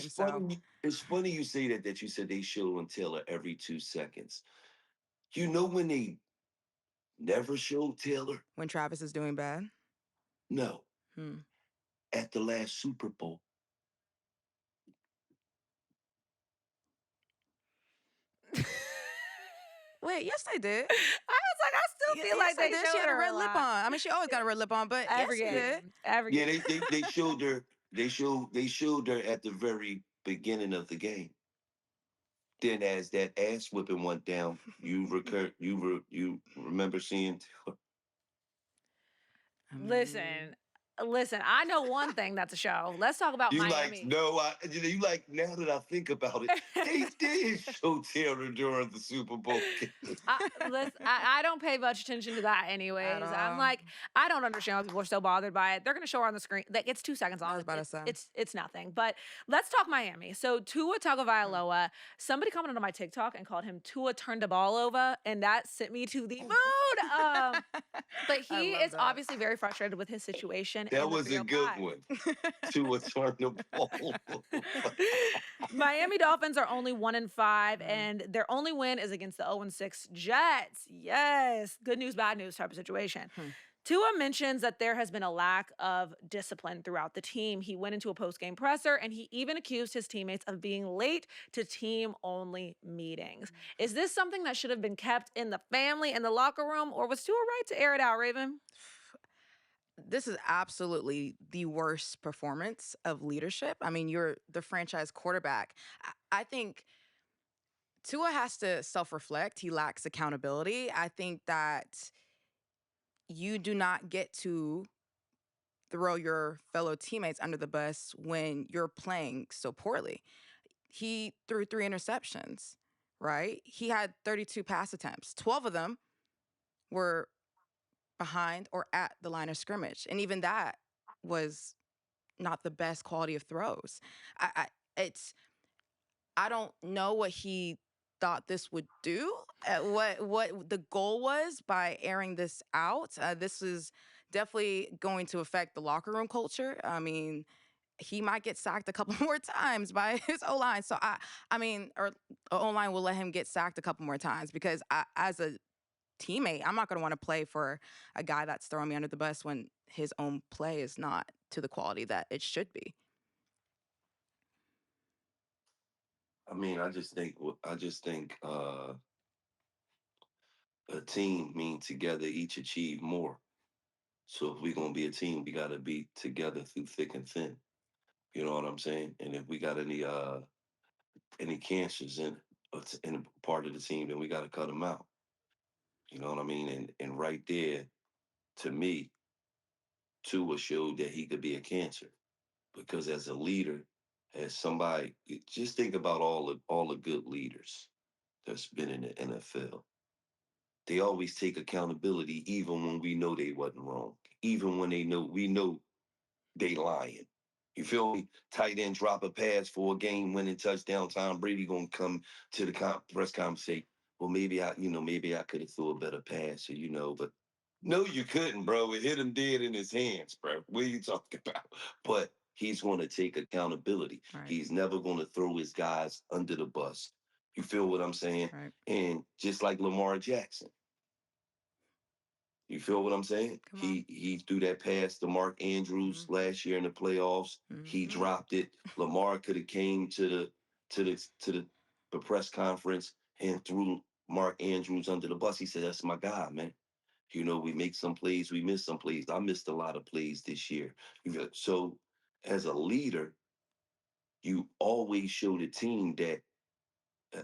C: It's funny you say that you said they show on Taylor every 2 seconds. You know when they never showed Taylor?
B: When Travis is doing bad?
C: No. At the last Super Bowl.
B: Wait, yes, they did.
A: I was like, I still feel like they
B: She had a red lip on. I mean, she always got a red lip on, but
A: every game.
B: Did.
A: Every
C: game.
A: game.
C: They showed her. They showed her at the very beginning of the game. Then, as that ass whipping went down, you remember seeing.
A: Listen, I know one thing that's a show. Let's talk about Miami.
C: You like, now that I think about it, they did show Taylor during the Super Bowl game.
A: I don't pay much attention to that anyways. I'm like, I don't understand why people are so bothered by it. They're going to show her on the screen. Like, it's 2 seconds long. It's nothing. But let's talk Miami. So Tua Tagovailoa, somebody commented on my TikTok and called him Tua turned the ball over, and that sent me to the mood. But he is obviously very frustrated with his situation.
C: That was a good one. Tua turned the ball over.
A: Miami Dolphins are only 1-5, and their only win is against the 0-6 Jets. Yes, good news, bad news type of situation. Tua mentions that there has been a lack of discipline throughout the team. He went into a post-game presser, and he even accused his teammates of being late to team-only meetings. Is this something that should have been kept in the family and the locker room, or was Tua right to air it out, Raven?
B: This is absolutely the worst performance of leadership. I mean, you're the franchise quarterback. I think Tua has to self-reflect. He lacks accountability. I think that you do not get to throw your fellow teammates under the bus when you're playing so poorly. He threw 3 interceptions, right? He had 32 pass attempts. 12 of them were behind or at the line of scrimmage. And even that was not the best quality of throws. I don't know what he thought this would do, what the goal was by airing this out. This is definitely going to affect the locker room culture. I mean, he might get sacked a couple more times by his O-line. So or O-line will let him get sacked a couple more times because as a teammate, I'm not going to want to play for a guy that's throwing me under the bus when his own play is not to the quality that it should be.
C: I mean, I just think a team mean together each achieve more. So if we're gonna be a team, we gotta be together through thick and thin. You know what I'm saying? And if we got any cancers in part of the team, then we gotta cut them out. You know what I mean? And right there, to me, Tua showed that he could be a cancer because as a leader, as somebody, just think about all the good leaders that's been in the NFL. They always take accountability, even when we know they wasn't wrong, even when we know they lying. You feel me? Tight end drop a pass for a game-winning touchdown. Tom Brady gonna come to the press conference and say, "Well, maybe I could have threw a better pass," or but no, you couldn't, bro. It hit him dead in his hands, bro. What are you talking about? But he's gonna take accountability.
B: Right.
C: He's never gonna throw his guys under the bus. You feel what I'm saying?
B: Right.
C: And just like Lamar Jackson. You feel what I'm saying? He threw that pass to Mark Andrews last year in the playoffs. He dropped it. Lamar could have came to to the press conference and threw Mark Andrews under the bus. He said, "That's my guy, man. We make some plays, we miss some plays. I missed a lot of plays this year." So, as a leader, you always show the team that uh,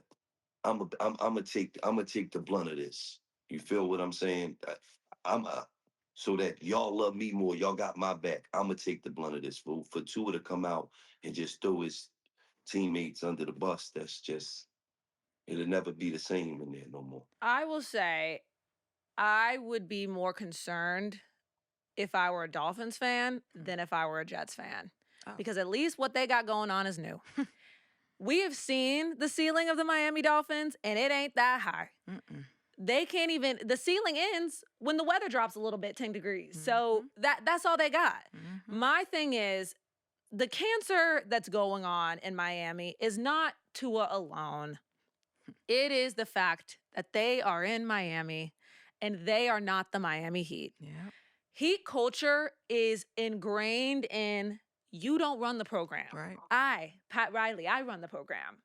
C: I'm gonna take the blunt of this. You feel what I'm saying? So that y'all love me more. Y'all got my back. I'm gonna take the blunt of this. For Tua to come out and just throw his teammates under the bus, that's just it'll never be the same in there no more.
A: I will say, I would be more concerned if I were a Dolphins fan than if I were a Jets fan.
B: Oh.
A: Because at least what they got going on is new. We have seen the ceiling of the Miami Dolphins, and it ain't that high. They can't even, the ceiling ends when the weather drops a little bit, 10 degrees. So that's all they got. My thing is, the cancer that's going on in Miami is not Tua alone. It is the fact that they are in Miami and they are not the Miami Heat.
B: Yeah.
A: Heat culture is ingrained in, you don't run the program.
B: Right.
A: I, Pat Riley, I run the program.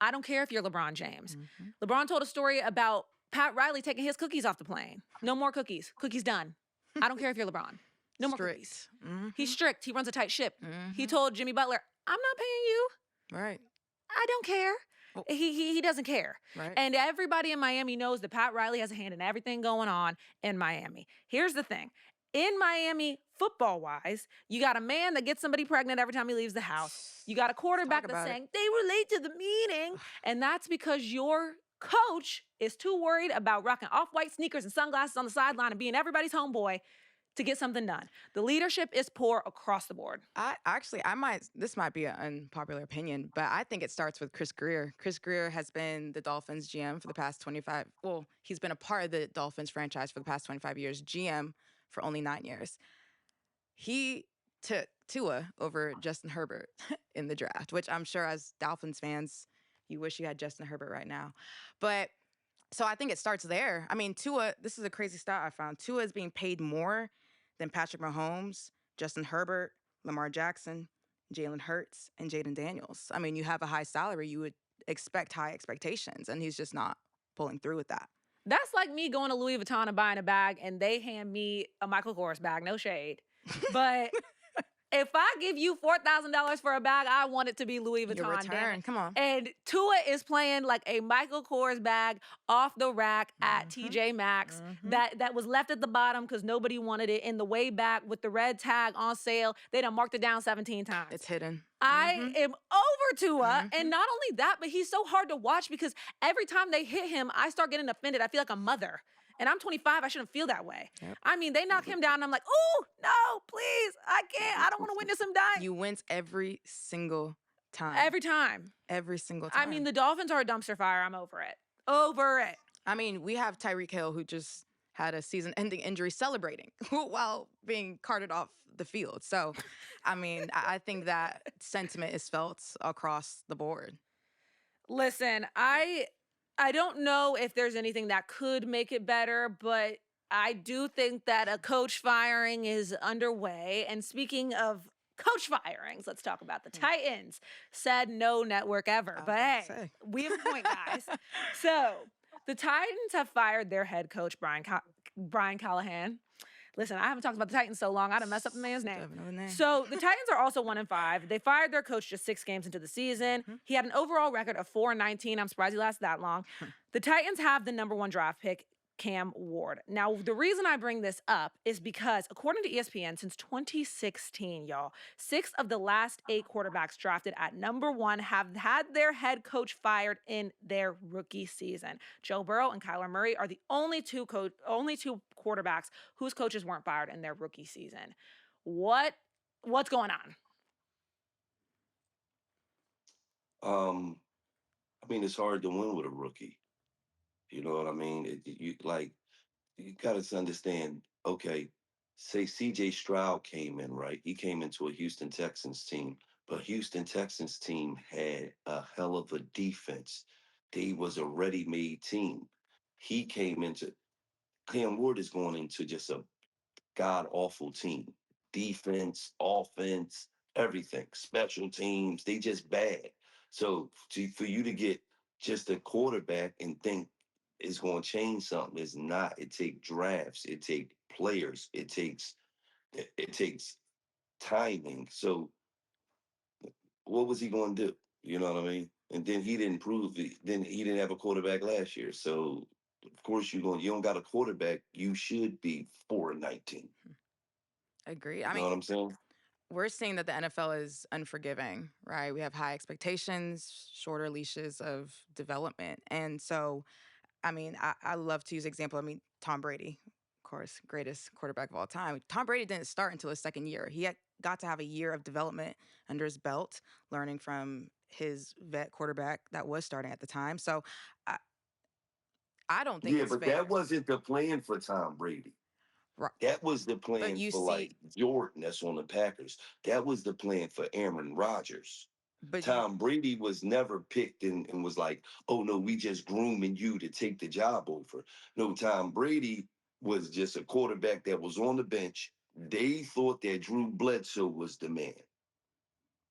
A: I don't care if you're LeBron James. LeBron told a story about Pat Riley taking his cookies off the plane. No more cookies. Cookies done. I don't care if you're LeBron. No more cookies. He's strict. He runs a tight ship. He told Jimmy Butler, "I'm not paying you.
B: Right.
A: I don't care."
B: Well,
A: he doesn't care.
B: Right.
A: And everybody in Miami knows that Pat Riley has a hand in everything going on in Miami. Here's the thing. In Miami, football-wise, you got a man that gets somebody pregnant every time he leaves the house. You got a quarterback that's saying, "They were late to the meeting." And that's because your coach is too worried about rocking off-white sneakers and sunglasses on the sideline and being everybody's homeboy to get something done. The leadership is poor across the board.
B: This might be an unpopular opinion, but I think it starts with Chris Grier. Chris Grier has been the Dolphins GM for the past 25, he's been a part of the Dolphins franchise for the past 25 years, GM for only 9 years. He took Tua over Justin Herbert in the draft, which I'm sure as Dolphins fans, you wish you had Justin Herbert right now. But so I think it starts there. I mean, Tua, this is a crazy stat I found. Tua is being paid more than Patrick Mahomes, Justin Herbert, Lamar Jackson, Jalen Hurts, and Jaden Daniels. I mean, you have a high salary, you would expect high expectations, and he's just not pulling through with that.
A: That's like me going to Louis Vuitton and buying a bag, and they hand me a Michael Kors bag. No shade. But if I give you $4,000 for a bag, I want it to be Louis Vuitton.
B: Your return, come on.
A: And Tua is playing like a Michael Kors bag off the rack at TJ Maxx that was left at the bottom because nobody wanted it in the way back with the red tag on sale. They done marked it down 17 times.
B: It's hidden.
A: I am over Tua. And not only that, but he's so hard to watch because every time they hit him, I start getting offended. I feel like a mother. And I'm 25, I shouldn't feel that way.
B: Yep.
A: I mean, they knock him down, and I'm like, "Oh, no, please, I can't. I don't want to witness him die."
B: You wince every single time.
A: Every time.
B: Every single time.
A: I mean, the Dolphins are a dumpster fire. I'm over it. Over it.
B: I mean, we have Tyreek Hill, who just had a season-ending injury celebrating while being carted off the field. So, I mean, I think that sentiment is felt across the board.
A: Listen, I don't know if there's anything that could make it better, but I do think that a coach firing is underway. And speaking of coach firings, let's talk about the Titans. Said no network ever. But hey, we have a point, guys. So the Titans have fired their head coach, Brian Callahan. Listen, I haven't talked about the Titans so long, I done messed up the man's name. So the Titans are also 1-5. They fired their coach just 6 games into the season. He had an overall record of 4-19. I'm surprised he lasted that long. The Titans have the number 1 draft pick, Cam Ward. Now, the reason I bring this up is because, according to ESPN, since 2016, y'all, 6 of the last 8 quarterbacks drafted at number 1 have had their head coach fired in their rookie season. Joe Burrow and Kyler Murray are the only two quarterbacks whose coaches weren't fired in their rookie season. What's going on?
C: I mean, it's hard to win with a rookie. You know what I mean? You got to understand, okay, say CJ Stroud came in, right? He came into a Houston Texans team, but Houston Texans team had a hell of a defense. They was a ready-made team. Cam Ward is going into just a god-awful team. Defense, offense, everything. Special teams, they just bad. So for you to get just a quarterback and think it's going to change something is not. It takes drafts. It takes players. It takes timing. So what was he going to do? You know what I mean? And then he didn't prove it. Then he didn't have a quarterback last year. So of course you don't got a quarterback. You should be 4-19.
B: Agree.
C: You
B: I
C: know
B: mean,
C: what I'm saying?
B: we're seeing that the NFL is unforgiving, right? We have high expectations, shorter leashes of development. And so, I mean, I love to use example. I mean, Tom Brady, of course, greatest quarterback of all time. Tom Brady didn't start until his second year. He got to have a year of development under his belt, learning from his vet quarterback that was starting at the time. So I, I don't think
C: Yeah,
B: it's
C: but
B: fair.
C: that wasn't the plan for Tom Brady.
B: Right.
C: That was the
B: But
C: plan
B: you
C: for
B: see,
C: like Jordan, that's on the Packers. That was the plan for Aaron Rodgers.
B: but
C: Tom Brady was never picked and was like, oh no, we just grooming you to take the job over. No, Tom Brady was just a quarterback that was on the bench. They thought that Drew Bledsoe was the man.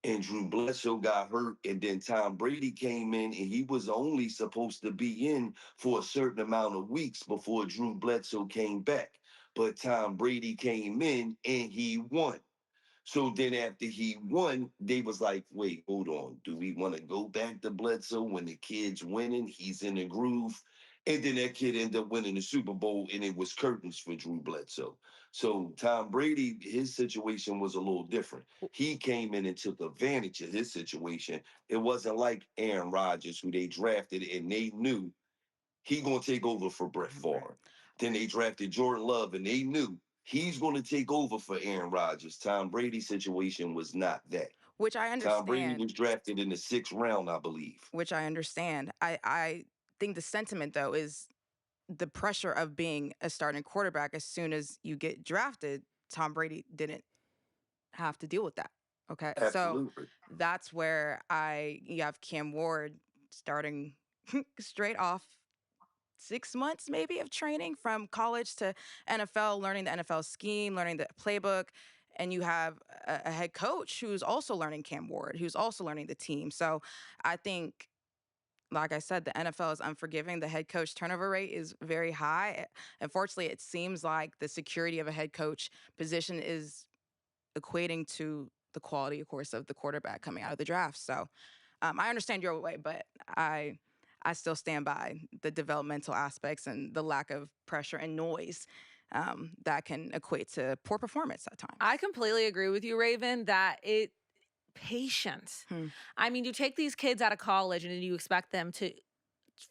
C: And Drew Bledsoe got hurt, and then Tom Brady came in, and he was only supposed to be in for a certain amount of weeks before Drew Bledsoe came back. But Tom Brady came in and he won. So then after he won, they was like, wait, hold on. Do we want to go back to Bledsoe when the kid's winning? He's in the groove. And then that kid ended up winning the Super Bowl, and it was curtains for Drew Bledsoe. So Tom Brady, his situation was a little different. He came in and took advantage of his situation. It wasn't like Aaron Rodgers, who they drafted, and they knew he going to take over for Brett Favre. Then they drafted Jordan Love, and they knew he's going to take over for Aaron Rodgers. Tom Brady's situation was not that.
B: which I
C: Tom Brady
B: understand.
C: was drafted in the 6th round, I believe.
B: Which I understand. I think the sentiment though is the pressure of being a starting quarterback. As soon as you get drafted, Tom Brady didn't have to deal with that. Okay, so
C: Absolutely.
B: that's where you have Cam Ward starting straight off 6 months maybe of training from college to NFL, learning the NFL scheme, learning the playbook. And you have a head coach who's also learning Cam Ward, who's also learning the team. So I think, like I said, the NFL is unforgiving. The head coach turnover rate is very high. Unfortunately, it seems like the security of a head coach position is equating to the quality, of course, of the quarterback coming out of the draft. So I understand your way, but I still stand by the developmental aspects and the lack of pressure and noise that can equate to poor performance at times.
A: I completely agree with you, Raven, that patience. I mean, you take these kids out of college and you expect them to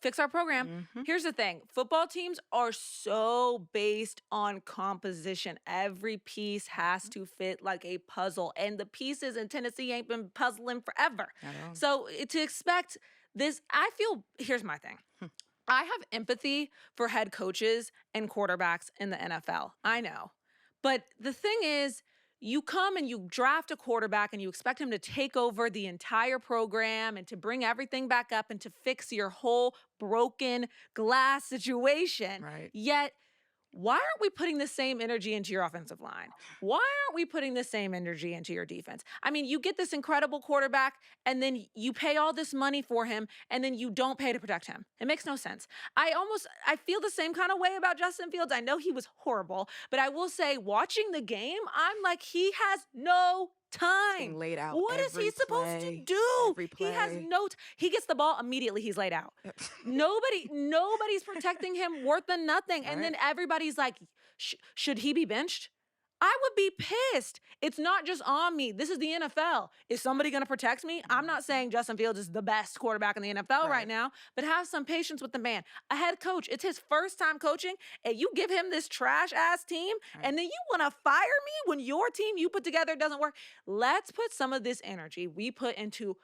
A: fix our program. Here's the thing. Football teams are so based on composition. Every piece has to fit like a puzzle. And the pieces in Tennessee ain't been puzzling forever. So to expect this, here's my thing. I have empathy for head coaches and quarterbacks in the NFL. I know. But the thing is, you come and you draft a quarterback and you expect him to take over the entire program and to bring everything back up and to fix your whole broken glass situation.
B: Right.
A: Yet, why aren't we putting the same energy into your offensive line? Why aren't we putting the same energy into your defense? I mean, you get this incredible quarterback and then you pay all this money for him and then you don't pay to protect him. It makes no sense. I feel the same kind of way about Justin Fields. I know he was horrible, but I will say watching the game, I'm like, he has no time.
B: Laid out.
A: What is he supposed to do? He has he gets the ball immediately, he's laid out. Nobody's protecting him worth a nothing. And then everybody's like, should he be benched? I would be pissed. It's not just on me. This is the NFL. Is somebody going to protect me? I'm not saying Justin Fields is the best quarterback in the NFL right now, but have some patience with the man. A head coach, it's his first time coaching, and you give him this trash-ass team, and then you want to fire me when your team you put together doesn't work? Let's put some of this energy we put into,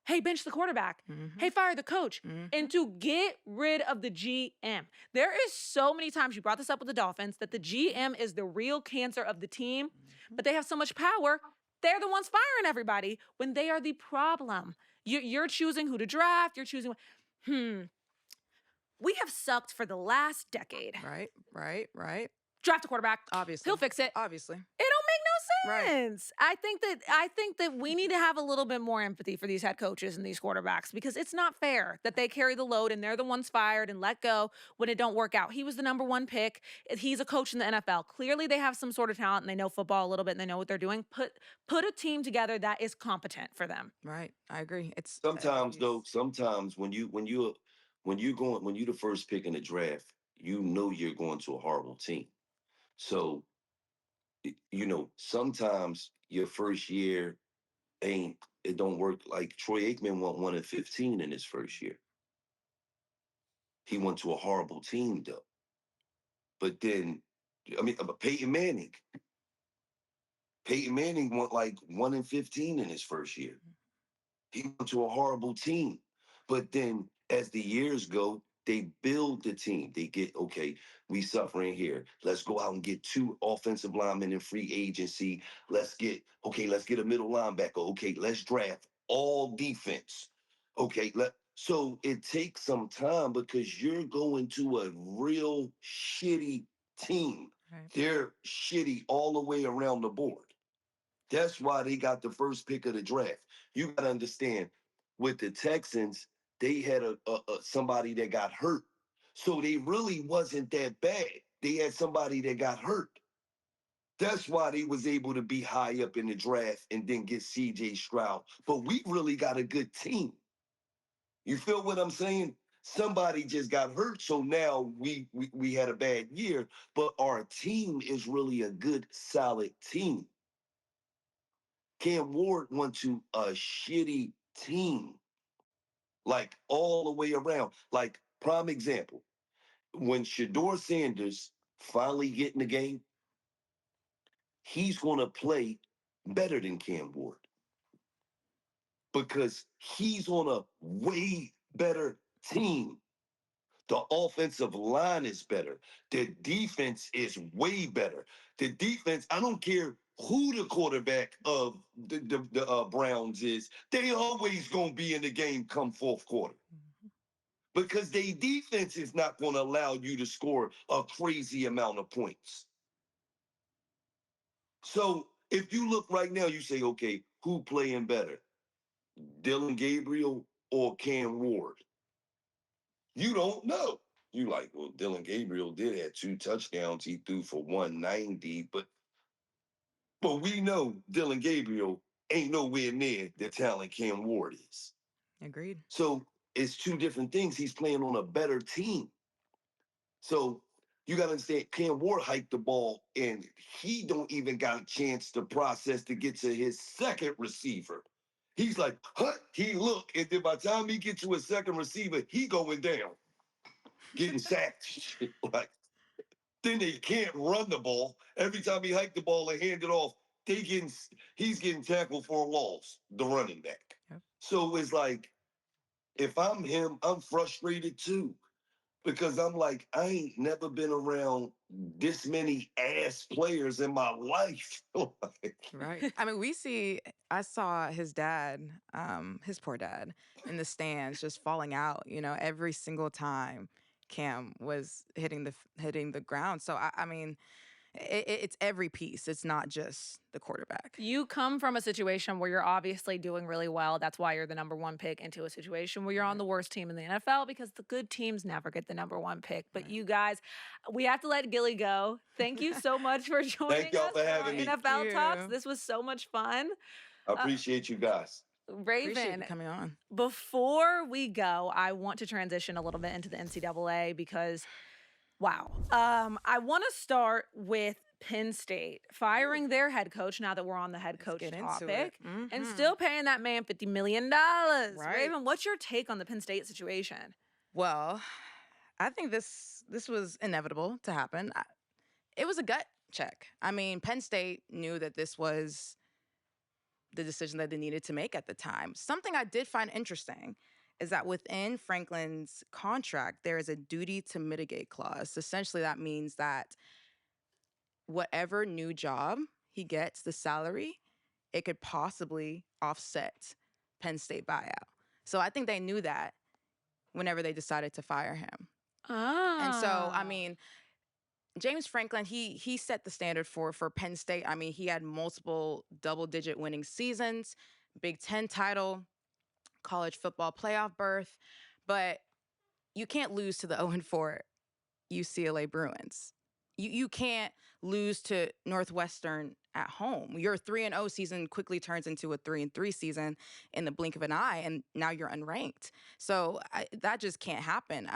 A: hey, bench the quarterback. Hey, fire the coach. And to get rid of the GM. There is so many times, you brought this up with the Dolphins, that the GM is the real cancer of the team, but they have so much power, they're the ones firing everybody when they are the problem. You're choosing who to draft. You're choosing. We have sucked for the last decade.
B: Right.
A: Draft a quarterback.
B: Obviously.
A: He'll fix it.
B: Obviously.
A: It don't make no sense. I think that we need to have a little bit more empathy for these head coaches and these quarterbacks because it's not fair that they carry the load and they're the ones fired and let go when it don't work out. He was the number one pick. He's a coach in the NFL. Clearly they have some sort of talent and they know football a little bit and they know what they're doing. Put a team together that is competent for them.
B: Right. I agree. It's
C: sometimes when you're the first pick in the draft, you know you're going to a horrible team. So sometimes your first year it don't work. Like Troy Aikman went 1-15 in his first year. He went to a horrible team though. But then, Peyton Manning went like 1-15 in his first year. He went to a horrible team. But then as the years go, they build the team. They get, okay, we suffering here. Let's go out and get 2 offensive linemen in free agency. Let's get a middle linebacker. Okay, let's draft all defense. Okay, so it takes some time because you're going to a real shitty team.
B: Right.
C: They're shitty all the way around the board. That's why they got the first pick of the draft. You got to understand, with the Texans, they had somebody that got hurt. So they really wasn't that bad. They had somebody that got hurt. That's why they was able to be high up in the draft and then get C.J. Stroud. But we really got a good team. You feel what I'm saying? Somebody just got hurt, so now we had a bad year. But our team is really a good, solid team. Cam Ward went to a shitty team, like all the way around. Like, prime example, when Shedeur Sanders finally get in the game, he's going to play better than Cam Ward because he's on a way better team. The offensive line is better. The defense is way better. The defense, I don't care who the quarterback of the Browns is, they always going to be in the game come fourth quarter. Because their defense is not going to allow you to score a crazy amount of points. So if you look right now, you say, okay, who playing better? Dylan Gabriel or Cam Ward? You don't know. You like, well, Dylan Gabriel did have 2 touchdowns. He threw for 190, but we know Dylan Gabriel ain't nowhere near the talent Cam Ward is.
B: Agreed.
C: So it's 2 different things. He's playing on a better team. So you got to understand, Cam Ward hiked the ball, and he don't even got a chance to process to get to his second receiver. He's like, huh? He look, and then by the time he get to his second receiver, he going down, getting sacked. Like, then they can't run the ball. Every time he hiked the ball and hand it off, he's getting tackled for a loss, the running back.
B: Yep.
C: So it's like, if I'm him, I'm frustrated too. Because I'm like, I ain't never been around this many ass players in my life.
B: Right. I mean, I saw his dad, his poor dad, in the stands just falling out, every single time Cam was hitting the ground. So, I mean, it's every piece. It's not just the quarterback.
A: You come from a situation where you're obviously doing really well. That's why you're the number one pick, into a situation where you're on the worst team in the NFL because the good teams never get the number one pick. But you guys, we have to let Gillie go. Thank you so much for joining
C: Thank y'all
A: us
C: for having me.
A: NFL Talks. This was so much fun.
C: I appreciate you guys.
B: Appreciate
A: Raeven,
B: you coming on.
A: Before we go, I want to transition a little bit into the NCAA because, wow. I want to start with Penn State firing their head coach now that we're on the head coach topic and still paying that man $50 million. Right. Raeven, what's your take on the Penn State situation?
B: Well, I think this was inevitable to happen. It was a gut check. I mean, Penn State knew that this was the decision that they needed to make at the time. Something I did find interesting is that within Franklin's contract, there is a duty to mitigate clause. Essentially, that means that whatever new job he gets, the salary, it could possibly offset Penn State buyout. So I think they knew that whenever they decided to fire him.
A: Oh.
B: And so, I mean, James Franklin, he set the standard for Penn State. I mean, he had multiple double-digit winning seasons, Big Ten title, college football playoff berth, but you can't lose to the 0-4 UCLA Bruins. You can't lose to Northwestern at home. Your 3-0 season quickly turns into a 3-3 season in the blink of an eye, and now you're unranked. So that just can't happen.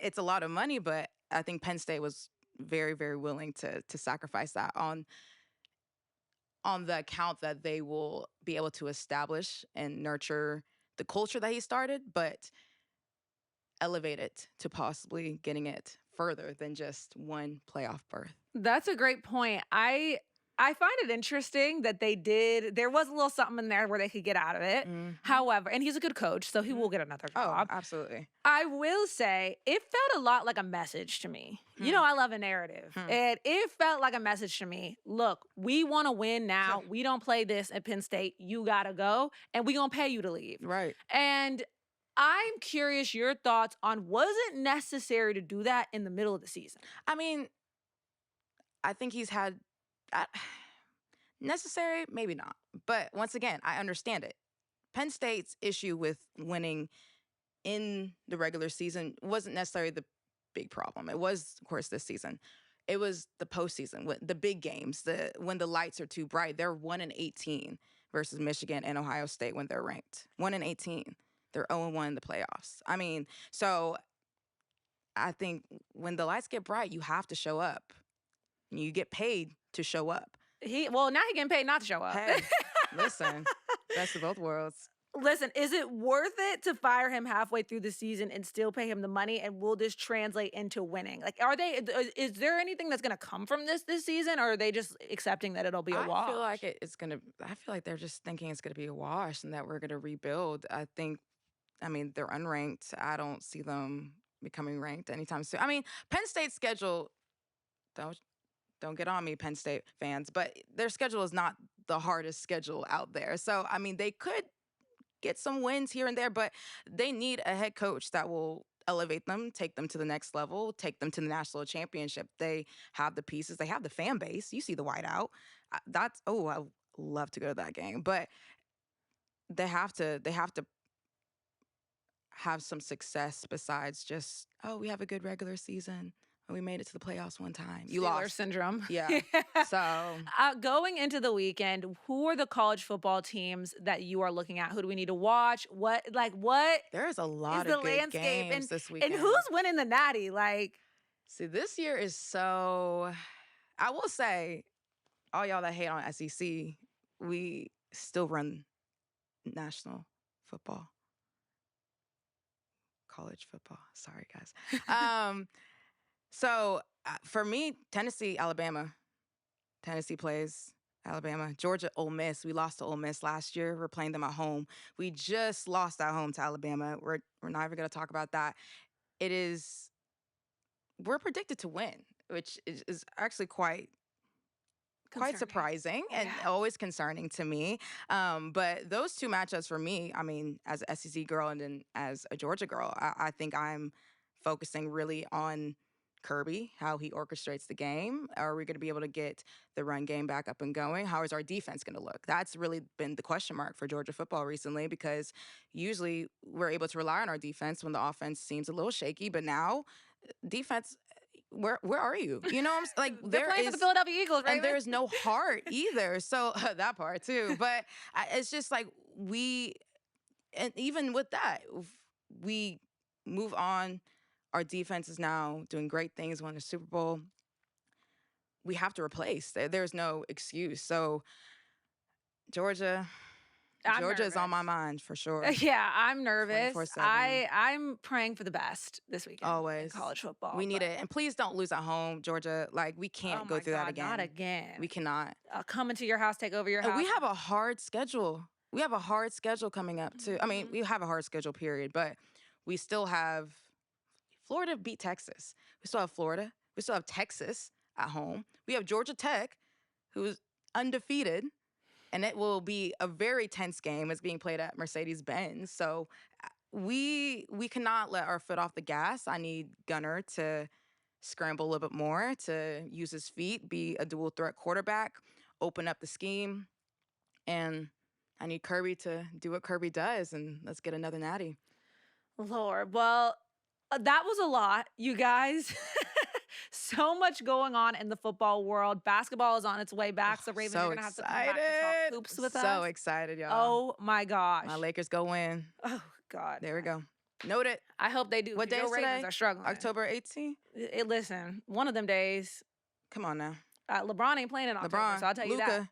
B: It's a lot of money, but I think Penn State was very, very willing to sacrifice that on the account that they will be able to establish and nurture the culture that he started, but elevate it to possibly getting it further than just one playoff berth.
A: That's a great point. I find it interesting that there was a little something in there where they could get out of it.
B: Mm-hmm.
A: However, and he's a good coach, so he will get another job.
B: Oh, absolutely.
A: I will say it felt a lot like a message to me. You know, I love a narrative. And it felt like a message to me. Look, we want to win now.
B: Sure.
A: We don't play this at Penn State. You got to go, and we going to pay you to leave.
B: Right.
A: And I'm curious your thoughts on, was it necessary to do that in the middle of the season?
B: I mean, I think he's had necessary, maybe not. But once again, I understand it. Penn State's issue with winning in the regular season wasn't necessarily the big problem. It was, of course, this season. It was the postseason, the big games, when the lights are too bright. They're 1-18 versus Michigan and Ohio State when they're ranked. 1-18. They're 0-1 in the playoffs. I mean, so I think when the lights get bright, you have to show up. You get paid to show up.
A: Now he getting paid not to show up.
B: Hey, listen, best of both worlds.
A: Listen, is it worth it to fire him halfway through the season and still pay him the money? And will this translate into winning? Like, is there anything that's going to come from this season, or are they just accepting that it'll be a wash?
B: I feel like I feel like they're just thinking it's going to be a wash and that we're going to rebuild. I mean, they're unranked. I don't see them becoming ranked anytime soon. I mean, Penn State's schedule, don't get on me, Penn State fans, but their schedule is not the hardest schedule out there. So, I mean, they could get some wins here and there, but they need a head coach that will elevate them, take them to the next level, take them to the national championship. They have the pieces. They have the fan base. You see the whiteout. I love to go to that game. But they have to have some success besides just, we have a good regular season. We made it to the playoffs one time. You
A: Steeler
B: lost.
A: syndrome.
B: Yeah. So
A: going into the weekend, who are the college football teams that you are looking at? Who do we need to watch? What?
B: There's a lot
A: is
B: of
A: the
B: good
A: landscape
B: games this weekend.
A: And who's winning the Natty?
B: See, this year is so. I will say, all y'all that hate on SEC, we still run national football, college football. Sorry, guys. So for me, Tennessee, Alabama. Tennessee plays Alabama. Georgia, Ole Miss. We lost to Ole Miss last year. We're playing them at home. We just lost at home to Alabama. We're not even going to talk about that. We're predicted to win, which is actually quite surprising and always concerning to me. But those two matchups for me, I mean, as an SEC girl and then as a Georgia girl, I think I'm focusing really on Kirby, how he orchestrates the game. Are we going to be able to get the run game back up and going? How is our defense going to look? That's really been the question mark for Georgia football recently, because usually we're able to rely on our defense when the offense seems a little shaky. But now, defense, where are you? You know, like
A: they're playing for the Philadelphia Eagles, right?
B: And there's no heart either. So that part too. But it's just like and even with that, we move on. Our defense is now doing great things, won the Super Bowl. We have to replace. There's no excuse. So Georgia is on my mind for sure.
A: Yeah, I'm nervous.
B: 24/7.
A: I'm praying for the best this weekend.
B: Always.
A: In college football.
B: We need it. And please don't lose at home, Georgia. Like, we can't go through that again.
A: Not again.
B: We cannot.
A: I'll come into your house, take over your house.
B: And we have a hard schedule. We have a hard schedule coming up, too. I mean, we have a hard schedule, period. But we still have Florida beat Texas. We still have Florida. We still have Texas at home. We have Georgia Tech, who's undefeated. And it will be a very tense game. It's being played at Mercedes-Benz. So we cannot let our foot off the gas. I need Gunner to scramble a little bit more, to use his feet, be a dual threat quarterback, open up the scheme. And I need Kirby to do what Kirby does, and let's get another natty.
A: Lord, well, that was a lot, you guys. So much going on in the football world. Basketball is on its way back, so Raven, you're going to have to come back and talk hoops with us.
B: So excited, y'all.
A: Oh, my gosh.
B: My Lakers go win.
A: Oh, God.
B: There we go. Note it.
A: I hope they do.
B: What day is
A: Ravens
B: today?
A: are struggling.
B: October 18th?
A: Listen, one of them days.
B: Come on now.
A: LeBron ain't playing in October, so I'll tell you
B: Luka.
A: that.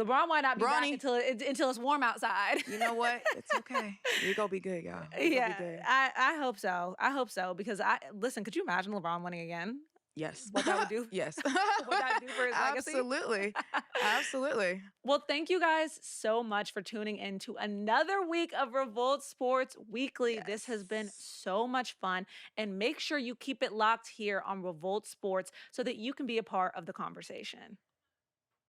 A: LeBron might not be back until it's warm outside.
B: You know what? It's okay. We gonna be good, y'all.
A: Yeah, I hope so. I hope so because listen. Could you imagine LeBron winning again?
B: Yes.
A: What that would do?
B: Yes.
A: What that would do for his legacy?
B: Absolutely. Absolutely.
A: Well, thank you guys so much for tuning in to another week of Revolt Sports Weekly. This has been so much fun. And make sure you keep it locked here on Revolt Sports so that you can be a part of the conversation.